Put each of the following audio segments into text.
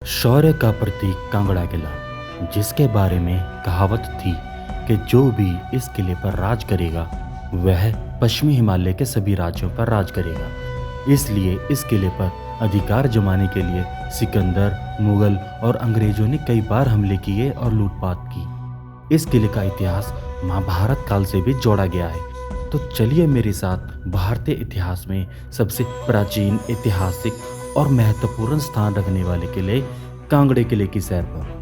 शौर्य का प्रतीक कांगड़ा किला, जिसके बारे में कहावत थी कि जो भी इस किले पर राज करेगा वह पश्चिमी हिमालय के सभी राज्यों पर राज करेगा। इसलिए इस किले पर अधिकार जमाने के लिए सिकंदर, मुगल और अंग्रेजों ने कई बार हमले किए और लूटपाट की। इस किले का इतिहास महाभारत काल से भी जोड़ा गया है। तो चलिए मेरे साथ भारतीय इतिहास में सबसे प्राचीन, ऐतिहासिक और महत्वपूर्ण स्थान रखने वाले किले कांगड़े किले की सैर पर।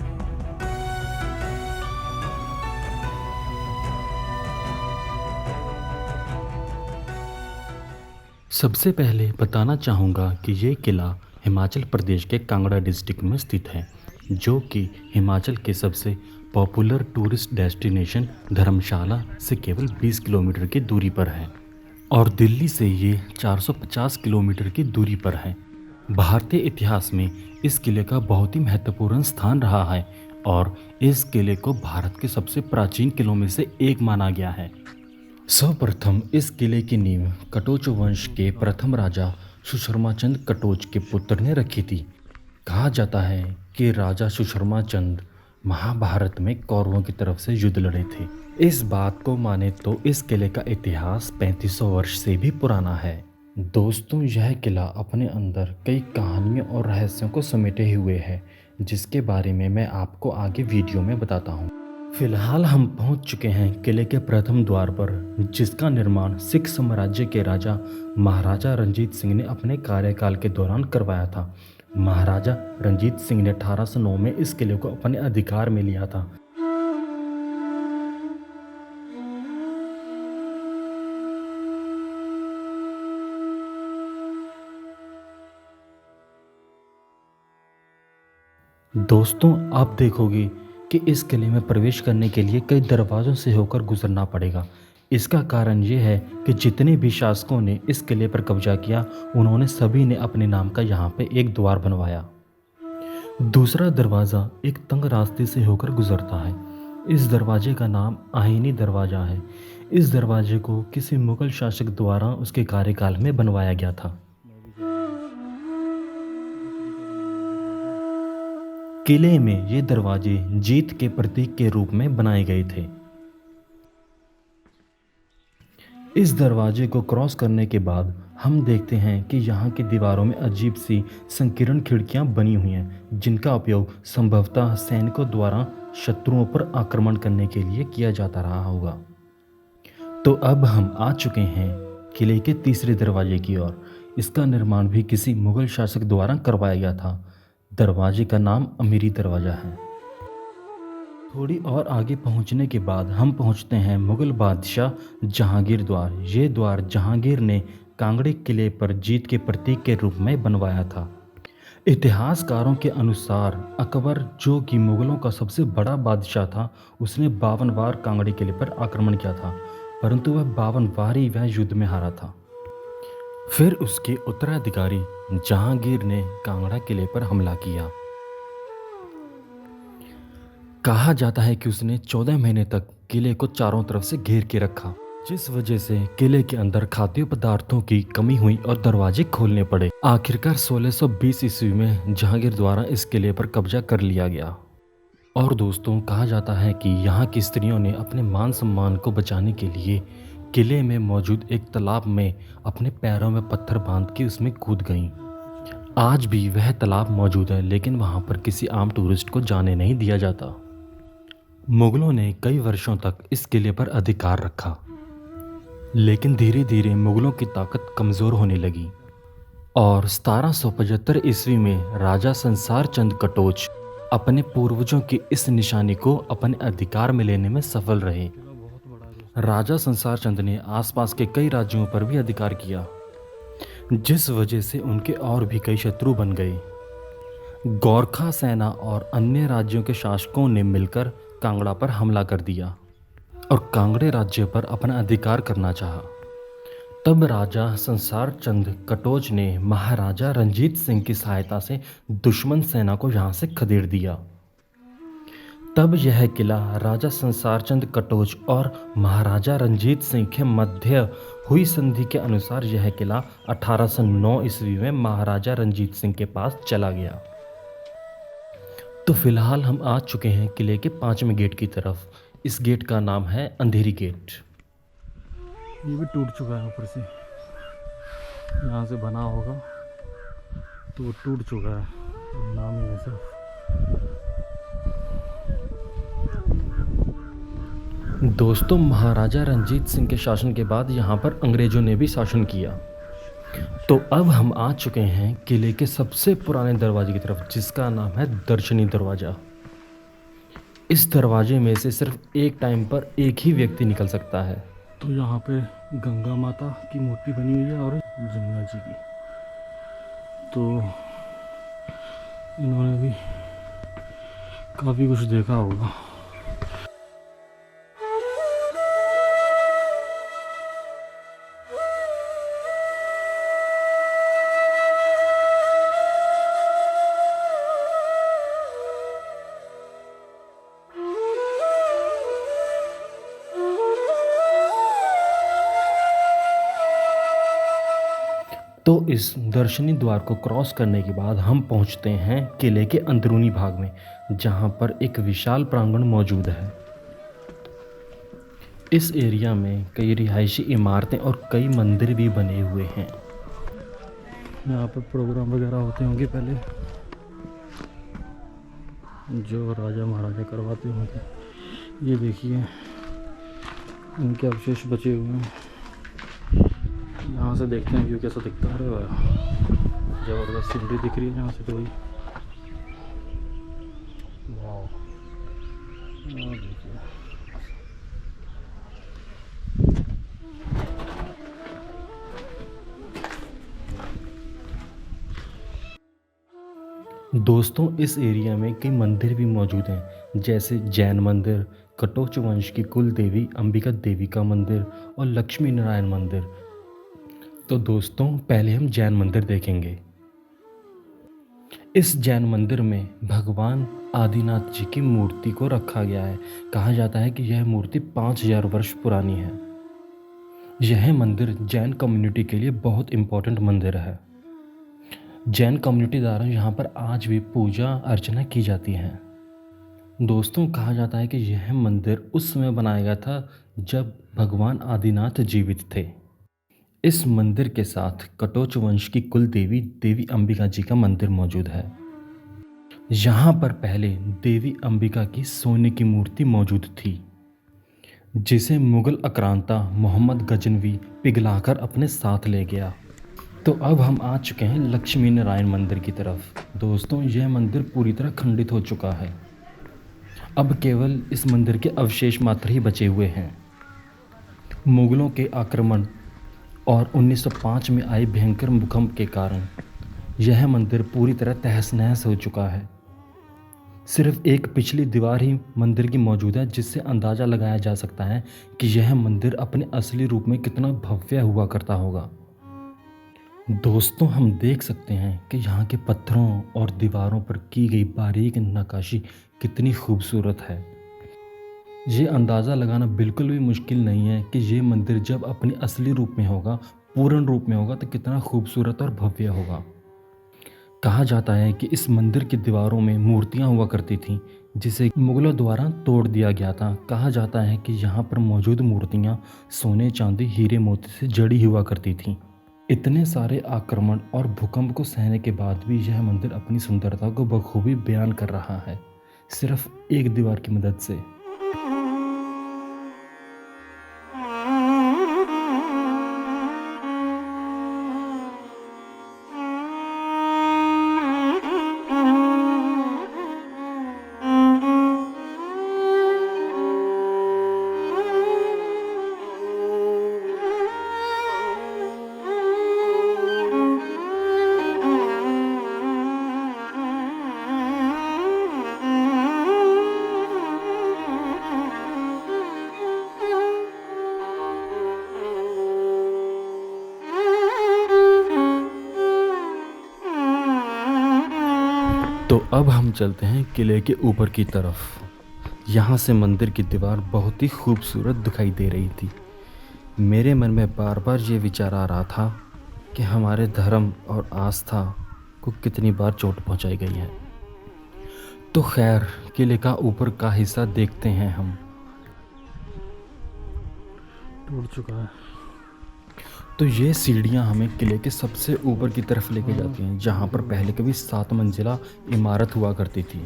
सबसे पहले बताना चाहूँगा कि ये किला हिमाचल प्रदेश के कांगड़ा डिस्ट्रिक्ट में स्थित है, जो कि हिमाचल के सबसे पॉपुलर टूरिस्ट डेस्टिनेशन धर्मशाला से केवल 20 किलोमीटर की दूरी पर है और दिल्ली से ये 450 किलोमीटर की दूरी पर है। भारतीय इतिहास में इस किले का बहुत ही महत्वपूर्ण स्थान रहा है और इस किले को भारत के सबसे प्राचीन किलों में से एक माना गया है। सर्वप्रथम इस किले की नींव कटोच वंश के प्रथम राजा सुशर्मा चंद कटोच के पुत्र ने रखी थी। कहा जाता है कि राजा सुशर्मा चंद महाभारत में कौरवों की तरफ से युद्ध लड़े थे। इस बात को माने तो इस किले का इतिहास 3500 वर्ष से भी पुराना है। दोस्तों, यह किला अपने अंदर कई कहानियों और रहस्यों को समेटे हुए है, जिसके बारे में मैं आपको आगे वीडियो में बताता हूँ। फिलहाल हम पहुंच चुके हैं किले के प्रथम द्वार पर, जिसका निर्माण सिख साम्राज्य के राजा महाराजा रंजीत सिंह ने अपने कार्यकाल के दौरान करवाया था। महाराजा रंजीत सिंह ने 1809 में इस किले को अपने अधिकार में लिया था। दोस्तों, आप देखोगे कि इस किले में प्रवेश करने के लिए कई दरवाज़ों से होकर गुजरना पड़ेगा। इसका कारण ये है कि जितने भी शासकों ने इस किले पर कब्जा किया, उन्होंने सभी ने अपने नाम का यहाँ पे एक द्वार बनवाया। दूसरा दरवाज़ा एक तंग रास्ते से होकर गुजरता है। इस दरवाजे का नाम आहिनी दरवाज़ा है। इस दरवाजे को किसी मुगल शासक द्वारा उसके कार्यकाल में बनवाया गया था। किले में ये दरवाजे जीत के प्रतीक के रूप में बनाए गए थे। इस दरवाजे को क्रॉस करने के बाद हम देखते हैं कि यहाँ की दीवारों में अजीब सी संकीर्ण खिड़कियाँ बनी हुई हैं, जिनका उपयोग संभवतः सैनिकों द्वारा शत्रुओं पर आक्रमण करने के लिए किया जाता रहा होगा। तो अब हम आ चुके हैं किले के तीसरे दरवाजे की ओर। इसका निर्माण भी किसी मुगल शासक द्वारा करवाया गया था। दरवाजे का नाम अमीरी दरवाज़ा है। थोड़ी और आगे पहुंचने के बाद हम पहुंचते हैं मुगल बादशाह जहांगीर द्वार। ये द्वार जहांगीर ने कांगड़े किले पर जीत के प्रतीक के रूप में बनवाया था। इतिहासकारों के अनुसार अकबर, जो कि मुगलों का सबसे बड़ा बादशाह था, उसने 52 बार कांगड़े किले पर आक्रमण किया था, परंतु वह 52 बार ही वह युद्ध में हारा था। फिर उसके उत्तराधिकारी जहांगीर ने कांगड़ा किले पर हमला किया। कहा जाता है कि उसने 14 महीने तक किले को चारों तरफ से घेर के रखा, जिस वजह से किले के अंदर खाद्य पदार्थों की कमी हुई और दरवाजे खोलने पड़े। आखिरकार 1620 ईस्वी में जहांगीर द्वारा इस किले पर कब्जा कर लिया गया। और दोस्तों, कहा जाता है कि यहाँ की स्त्रियों ने अपने मान सम्मान को बचाने के लिए किले में मौजूद एक तालाब में अपने पैरों में पत्थर बांध के उसमें कूद गईं। आज भी वह तालाब मौजूद है, लेकिन वहाँ पर किसी आम टूरिस्ट को जाने नहीं दिया जाता। मुगलों ने कई वर्षों तक इस किले पर अधिकार रखा, लेकिन धीरे धीरे मुगलों की ताकत कमज़ोर होने लगी और 1775 ईस्वी में राजा संसार चंद कटोच अपने पूर्वजों की इस निशानी को अपने अधिकार में लेने में सफल रहे। राजा संसार चंद ने आसपास के कई राज्यों पर भी अधिकार किया, जिस वजह से उनके और भी कई शत्रु बन गए। गोरखा सेना और अन्य राज्यों के शासकों ने मिलकर कांगड़ा पर हमला कर दिया और कांगड़े राज्य पर अपना अधिकार करना चाहा। तब राजा संसार चंद कटोच ने महाराजा रंजीत सिंह की सहायता से दुश्मन सेना को यहाँ से खदेड़ दिया। तब यह किला राजा संसार चंद कटोच और महाराजा रंजीत सिंह के मध्य हुई संधि के अनुसार यह किला 1809 ईस्वी में महाराजा रंजीत सिंह के पास चला गया। तो फिलहाल हम आ चुके हैं किले के 5वें गेट की तरफ। इस गेट का नाम है अंधेरी गेट। ये भी टूट चुका है ऊपर से, यहाँ से बना होगा तो वो टूट चुका है, नाम ही है सिर्फ। दोस्तों, महाराजा रंजीत सिंह के शासन के बाद यहाँ पर अंग्रेजों ने भी शासन किया। तो अब हम आ चुके हैं किले के सबसे पुराने दरवाजे की तरफ, जिसका नाम है दर्शनी दरवाज़ा। इस दरवाजे में से सिर्फ एक टाइम पर एक ही व्यक्ति निकल सकता है। तो यहाँ पे गंगा माता की मूर्ति बनी हुई है और जमुना जी की। तो इन्होंने भी काफ़ी कुछ देखा होगा। तो इस दर्शनी द्वार को क्रॉस करने के बाद हम पहुंचते हैं किले के अंदरूनी भाग में, जहां पर एक विशाल प्रांगण मौजूद है। इस एरिया में कई रिहायशी इमारतें और कई मंदिर भी बने हुए हैं। यहाँ पर प्रोग्राम वगैरह होते होंगे पहले, जो राजा महाराजा करवाते होंगे। ये देखिए इनके अवशेष बचे हुए हैं। यहाँ से देखते हैं व्यू कैसा दिखता है। ज़बरदस्त सीनरी दिख रही है यहाँ से तो। वही वाह, देखिए दोस्तों, इस एरिया में कई मंदिर भी मौजूद हैं, जैसे जैन मंदिर, कटोच वंश की कुल देवी अंबिका देवी का मंदिर और लक्ष्मी नारायण मंदिर। तो दोस्तों, पहले हम जैन मंदिर देखेंगे। इस जैन मंदिर में भगवान आदिनाथ जी की मूर्ति को रखा गया है। कहा जाता है कि यह मूर्ति 5000 वर्ष पुरानी है। यह मंदिर जैन कम्युनिटी के लिए बहुत इम्पोर्टेंट मंदिर है। जैन कम्युनिटी द्वारा यहाँ पर आज भी पूजा अर्चना की जाती है। दोस्तों, कहा जाता है कि यह मंदिर उस समय बनाया गया था जब भगवान आदिनाथ जीवित थे। इस मंदिर के साथ कटोच वंश की कुल देवी देवी अंबिका जी का मंदिर मौजूद है। यहाँ पर पहले देवी अंबिका की सोने की मूर्ति मौजूद थी, जिसे मुगल आक्रांता मोहम्मद गजनवी पिघलाकर अपने साथ ले गया। तो अब हम आ चुके हैं लक्ष्मी नारायण मंदिर की तरफ। दोस्तों, यह मंदिर पूरी तरह खंडित हो चुका है। अब केवल इस मंदिर के अवशेष मात्र ही बचे हुए हैं। मुगलों के आक्रमण और 1905 में आए भयंकर भूकंप के कारण यह मंदिर पूरी तरह तहस नहस हो चुका है। सिर्फ एक पिछली दीवार ही मंदिर की मौजूद है, जिससे अंदाज़ा लगाया जा सकता है कि यह मंदिर अपने असली रूप में कितना भव्य हुआ करता होगा। दोस्तों, हम देख सकते हैं कि यहाँ के पत्थरों और दीवारों पर की गई बारीक नक्काशी कितनी खूबसूरत है। ये अंदाज़ा लगाना बिल्कुल भी मुश्किल नहीं है कि ये मंदिर जब अपने असली रूप में होगा, पूर्ण रूप में होगा, तो कितना खूबसूरत और भव्य होगा। कहा जाता है कि इस मंदिर की दीवारों में मूर्तियां हुआ करती थीं, जिसे मुगलों द्वारा तोड़ दिया गया था। कहा जाता है कि यहाँ पर मौजूद मूर्तियां सोने, चांदी, हीरे मोती से जड़ी हुआ करती थीं। इतने सारे आक्रमण और भूकंप को सहने के बाद भी यह मंदिर अपनी सुंदरता को बखूबी बयान कर रहा है, सिर्फ एक दीवार की मदद से। तो अब हम चलते हैं किले के ऊपर की तरफ। यहाँ से मंदिर की दीवार बहुत ही खूबसूरत दिखाई दे रही थी। मेरे मन में बार बार ये विचार आ रहा था कि हमारे धर्म और आस्था को कितनी बार चोट पहुँचाई गई है। तो खैर किले का ऊपर का हिस्सा देखते हैं हम। टूट चुका है। तो ये सीढ़ियाँ हमें किले के सबसे ऊपर की तरफ लेके जाती हैं, जहाँ पर पहले कभी 7 मंजिला इमारत हुआ करती थी।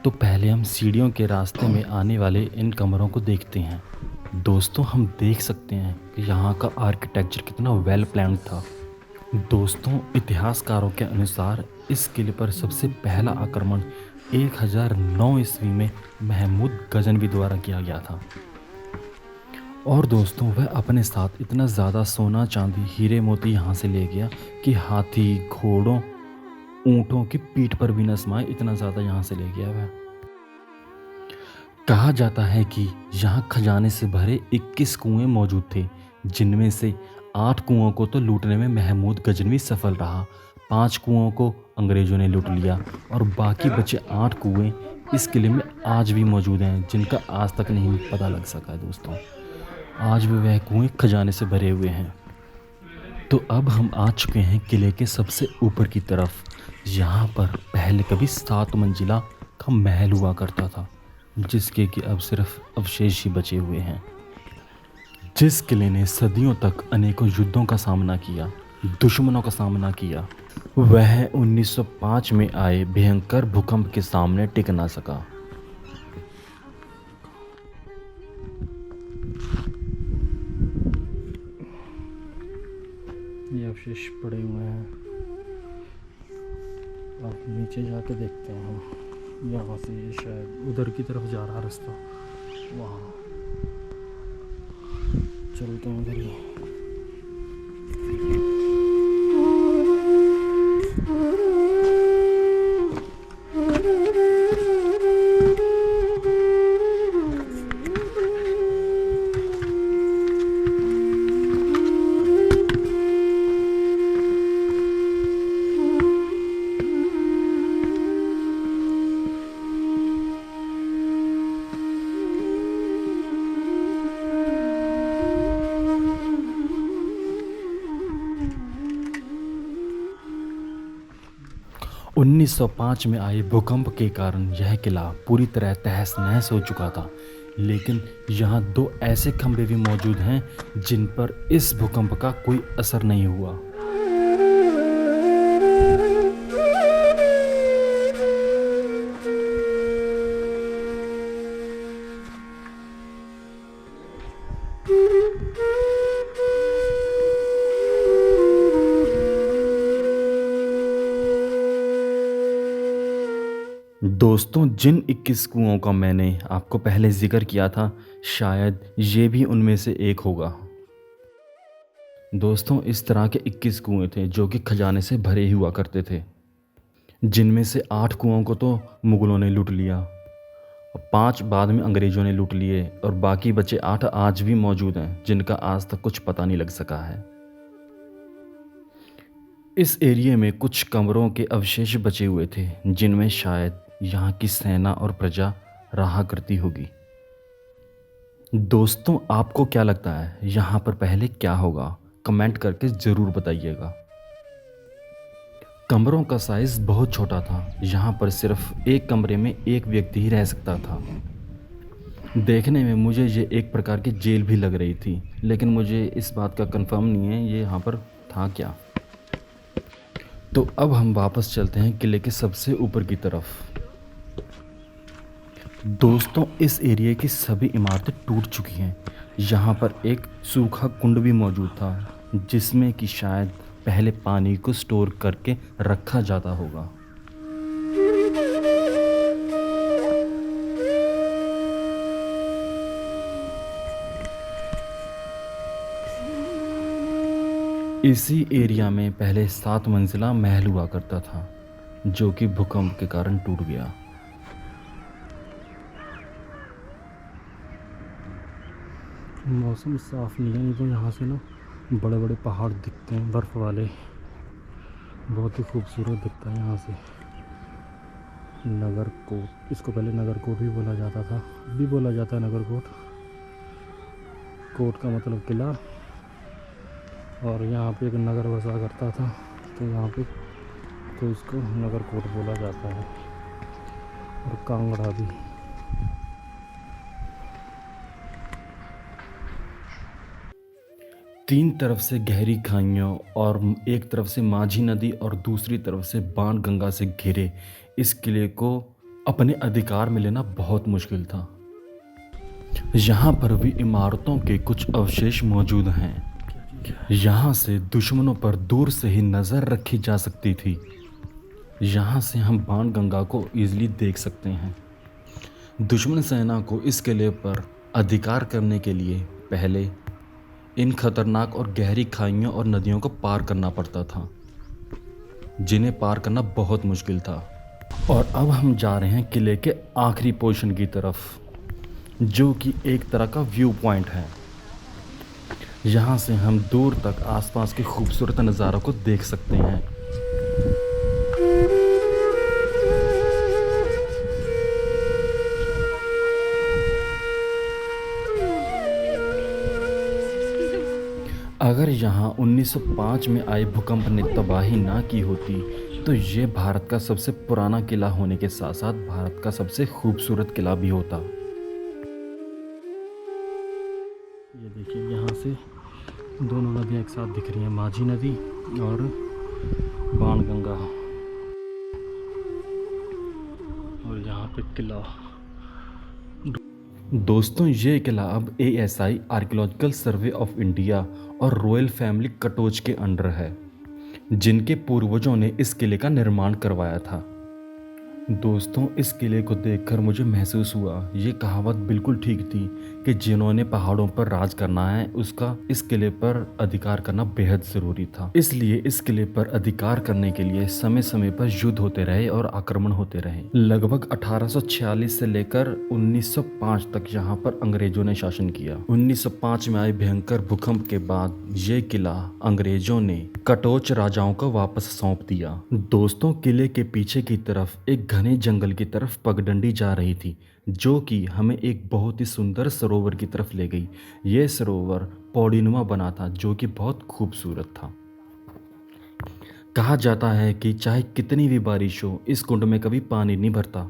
तो पहले हम सीढ़ियों के रास्ते में आने वाले इन कमरों को देखते हैं। दोस्तों हम देख सकते हैं कि यहाँ का आर्किटेक्चर कितना वेल प्लान्ड था। दोस्तों इतिहासकारों के अनुसार इस किले पर सबसे पहला आक्रमण 1009 ईस्वी में महमूद गजनवी द्वारा किया गया था। और दोस्तों वह अपने साथ इतना ज़्यादा सोना चांदी हीरे मोती यहाँ से ले गया कि हाथी घोड़ों ऊँटों की पीठ पर भी न समाये, इतना ज़्यादा यहाँ से ले गया वह। कहा जाता है कि यहाँ खजाने से भरे 21 कुएं मौजूद थे, जिनमें से 8 कुओं को तो लूटने में महमूद गजनवी सफल रहा, 5 कुओं को अंग्रेज़ों ने लूट लिया और बाकी बचे 8 कुएं इस किले में आज भी मौजूद हैं, जिनका आज तक नहीं पता लग सका है। दोस्तों आज भी वह कुएं खजाने से भरे हुए हैं। तो अब हम आ चुके हैं किले के सबसे ऊपर की तरफ। यहाँ पर पहले कभी 7 मंजिला का महल हुआ करता था, जिसके कि अब सिर्फ अवशेष ही बचे हुए हैं। जिस किले ने सदियों तक अनेकों युद्धों का सामना किया, दुश्मनों का सामना किया, वह 1905 में आए भयंकर भूकंप के सामने टिक ना सका। ये अवशेष पड़े हुए हैं। अब नीचे जाके देखते हैं हम। यहाँ से ये शायद उधर की तरफ जा रहा रास्ता, वहाँ चलते हैं उधर ही। उन्नीस 1905 में आए भूकंप के कारण यह किला पूरी तरह तहस नहस हो चुका था, लेकिन यहाँ 2 ऐसे खंभे भी मौजूद हैं जिन पर इस भूकंप का कोई असर नहीं हुआ। दोस्तों जिन 21 कुओं का मैंने आपको पहले जिक्र किया था, शायद ये भी उनमें से एक होगा। दोस्तों इस तरह के 21 कुएं थे जो कि खजाने से भरे हुआ करते थे, जिनमें से 8 कुओं को तो मुग़लों ने लूट लिया, 5 बाद में अंग्रेज़ों ने लूट लिए और बाकी बचे 8 आज भी मौजूद हैं, जिनका आज तक कुछ पता नहीं लग सका है। इस एरिया में कुछ कमरों के अवशेष बचे हुए थे, जिनमें शायद यहाँ की सेना और प्रजा रहा करती होगी। दोस्तों आपको क्या लगता है यहाँ पर पहले क्या होगा? कमेंट करके ज़रूर बताइएगा। कमरों का साइज़ बहुत छोटा था, यहाँ पर सिर्फ एक कमरे में एक व्यक्ति ही रह सकता था। देखने में मुझे ये एक प्रकार की जेल भी लग रही थी, लेकिन मुझे इस बात का कंफर्म नहीं है ये यहाँ पर था क्या। तो अब हम वापस चलते हैं किले के सबसे ऊपर की तरफ। दोस्तों इस एरिया की सभी इमारतें टूट चुकी हैं। यहाँ पर एक सूखा कुंड भी मौजूद था, जिसमें कि शायद पहले पानी को स्टोर करके रखा जाता होगा। इसी एरिया में पहले 7 मंजिला महल हुआ करता था, जो कि भूकंप के कारण टूट गया। मौसम साफ नहीं है, नहीं तो यहाँ से ना बड़े बड़े पहाड़ दिखते हैं बर्फ़ वाले, बहुत ही खूबसूरत दिखता है यहाँ से। नगरकोट, इसको पहले नगरकोट भी बोला जाता था, अभी बोला जाता है नगरकोट। कोट का मतलब किला, और यहाँ पे एक नगर बसा करता था, तो यहाँ पे तो इसको नगरकोट बोला जाता है। और कांगड़ा भी। तीन तरफ से गहरी खाइयों और एक तरफ से माझी नदी और दूसरी तरफ से बाणगंगा से घिरे इस किले को अपने अधिकार में लेना बहुत मुश्किल था। यहाँ पर भी इमारतों के कुछ अवशेष मौजूद हैं। यहाँ से दुश्मनों पर दूर से ही नज़र रखी जा सकती थी। यहाँ से हम बाणगंगा को इजीली देख सकते हैं। दुश्मन सेना को इस किले पर अधिकार करने के लिए पहले इन खतरनाक और गहरी खाइयों और नदियों को पार करना पड़ता था, जिन्हें पार करना बहुत मुश्किल था। और अब हम जा रहे हैं किले के आखिरी पोर्शन की तरफ, जो कि एक तरह का व्यू पॉइंट है। यहाँ से हम दूर तक आसपास के खूबसूरत नज़ारों को देख सकते हैं। अगर यहाँ 1905 में आए भूकंप ने तबाही ना की होती तो ये भारत का सबसे पुराना किला होने के साथ साथ भारत का सबसे खूबसूरत किला भी होता। ये देखिए, यहाँ से दोनों नदियाँ एक साथ दिख रही हैं, माझी नदी और बाणगंगा। और यहाँ पे किला। दोस्तों, ये किला अब ASI archaeological survey of India और रॉयल फैमिली कटोच के अंडर है, जिनके पूर्वजों ने इस किले का निर्माण करवाया था। दोस्तों, इस किले को देखकर मुझे महसूस हुआ ये कहावत बिल्कुल ठीक थी कि जिन्होंने पहाड़ों पर राज करना है उसका इस किले पर अधिकार करना बेहद ज़रूरी था। इसलिए इस किले पर अधिकार करने के लिए समय समय पर युद्ध होते रहे और आक्रमण होते रहे। लगभग 1846 से लेकर 1905 तक यहाँ पर अंग्रेजों ने शासन किया। 1905 में आए भयंकर भूकंप के बाद ये किला अंग्रेजों ने कटोच राजाओं को वापस सौंप दिया। दोस्तों, किले के पीछे की तरफ एक घने जंगल की तरफ पगडंडी जा रही थी, जो कि हमें एक बहुत ही सुंदर सरोवर की तरफ ले गई। यह सरोवर पौड़ीनुमा बना था, जो कि बहुत खूबसूरत था। कहा जाता है कि चाहे कितनी भी बारिश हो, इस कुंड में कभी पानी नहीं भरता।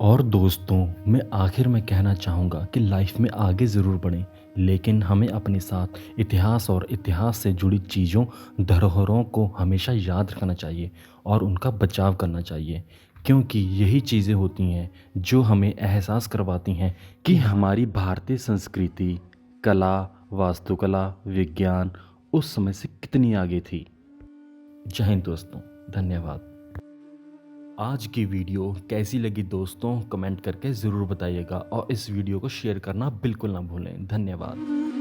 और दोस्तों, मैं आखिर में कहना चाहूँगा कि लाइफ में आगे ज़रूर बढ़ें, लेकिन हमें अपने साथ इतिहास और इतिहास से जुड़ी चीज़ों, धरोहरों को हमेशा याद रखना चाहिए और उनका बचाव करना चाहिए, क्योंकि यही चीज़ें होती हैं जो हमें एहसास करवाती हैं कि हमारी भारतीय संस्कृति, कला, वास्तुकला, विज्ञान उस समय से कितनी आगे थी। जय हिंद दोस्तों, धन्यवाद। आज की वीडियो कैसी लगी दोस्तों, कमेंट करके ज़रूर बताइएगा और इस वीडियो को शेयर करना बिल्कुल ना भूलें। धन्यवाद।